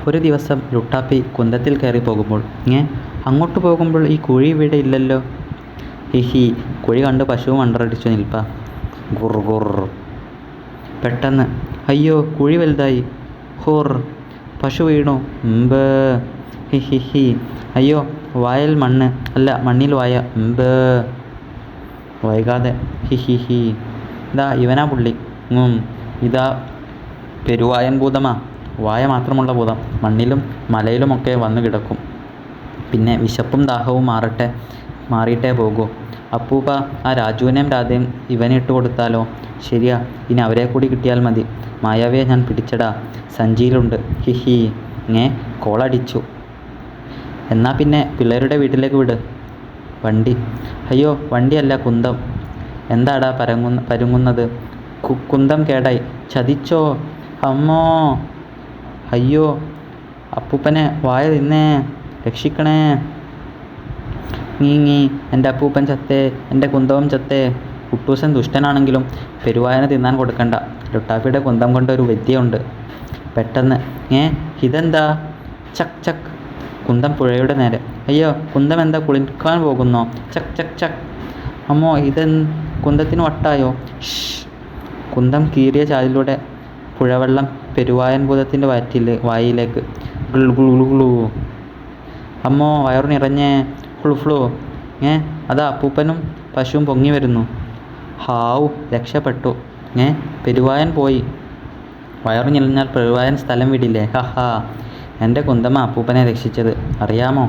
ഒരു ദിവസം ലുട്ടാപ്പി കുന്തത്തിൽ കയറി പോകുമ്പോൾ അങ്ങോട്ട് പോകുമ്പോൾ ഈ കുഴി ഇവിടെ ഇല്ലല്ലോ. ഹിഹി, കുഴി കണ്ട് പശുവും അണ്ടറടിച്ചു നിൽപ്പാ. ഗുർ ഗുർ. പെട്ടെന്ന് അയ്യോ, കുഴി വലുതായി. ഹുർ, പശു വീണു. ബേ. ഹിഹിഹി. അയ്യോ, വായൽ മണ്ണ്, അല്ല മണ്ണിൽ വായ. ബേ. വൈകാതെ ഹിഹിഹി. ഇതാ ഇവനാ പുള്ളി. ഇതാ പെരുവായൻ ഭൂതമാ. വായ മാത്രമുള്ള ഭൂതം. മണ്ണിലും മലയിലുമൊക്കെ വന്നു കിടക്കും. പിന്നെ വിശപ്പും ദാഹവും മാറിയിട്ടേ പോകൂ. അപ്പൂപ്പ, ആ രാജുവിനെയും രാധയും ഇവനിട്ട് കൊടുത്താലോ? ശരിയാ, ഇനി അവരെ കൂടി കിട്ടിയാൽ മതി. മായാവിയെ ഞാൻ പിടിച്ചടാ, സഞ്ചിയിലുണ്ട്. ഹിഹി. കോളടിച്ചു. എന്നാ പിന്നെ പിള്ളേരുടെ വീട്ടിലേക്ക് വിട്. വണ്ടി. അയ്യോ, വണ്ടിയല്ല, കുന്തം. എന്താടാ പരുങ്ങുന്നത്? കുന്തം കേടായി. ചതിച്ചോ? അമ്മോ. അയ്യോ, അപ്പൂപ്പനെ വായ തിന്നേ, രക്ഷിക്കണേ. നീ എൻ്റെ അപ്പൂപ്പൻ ചത്തേ, എൻ്റെ കുന്തവും ചത്തേ. കുട്ടൂസൻ ദുഷ്ടനാണെങ്കിലും പെരുവായന തിന്നാൻ കൊടുക്കണ്ട. ലുട്ടാപ്പിയുടെ കുന്തം കൊണ്ടൊരു വിദ്യയുണ്ട്. പെട്ടെന്ന് ഇതെന്താ? ചക് ചക്. കുന്തം പുഴയുടെ നേരെ. അയ്യോ, കുന്തം എന്താ കുളിക്കാൻ പോകുന്നോ? ചക് ചക് ചക്. അമ്മോ, കുന്തത്തിന് വട്ടായോ? ഷ്. കുന്തം കീറിയ ചാലിലൂടെ പുഴവെള്ളം പെരുവായൻ ഭൂതത്തിൻ്റെ വായിലേക്ക്. ഗ്ലു ഗ്ലു ഗ്ലു. അമ്മോ, വയറു നിറഞ്ഞേ. ഫ്ലു ഫ്ലു. അതാ അപ്പൂപ്പനും പശുവും പൊങ്ങി വരുന്നു. ഹാവു, രക്ഷപ്പെട്ടു. പെരുവായൻ പോയി. വയറു നിറഞ്ഞാൽ പെരുവായൻ സ്ഥലം വിടില്ലേ. ഹാ ഹാ. എൻ്റെ കുന്തമാ അപ്പൂപ്പനെ രക്ഷിച്ചത്, അറിയാമോ?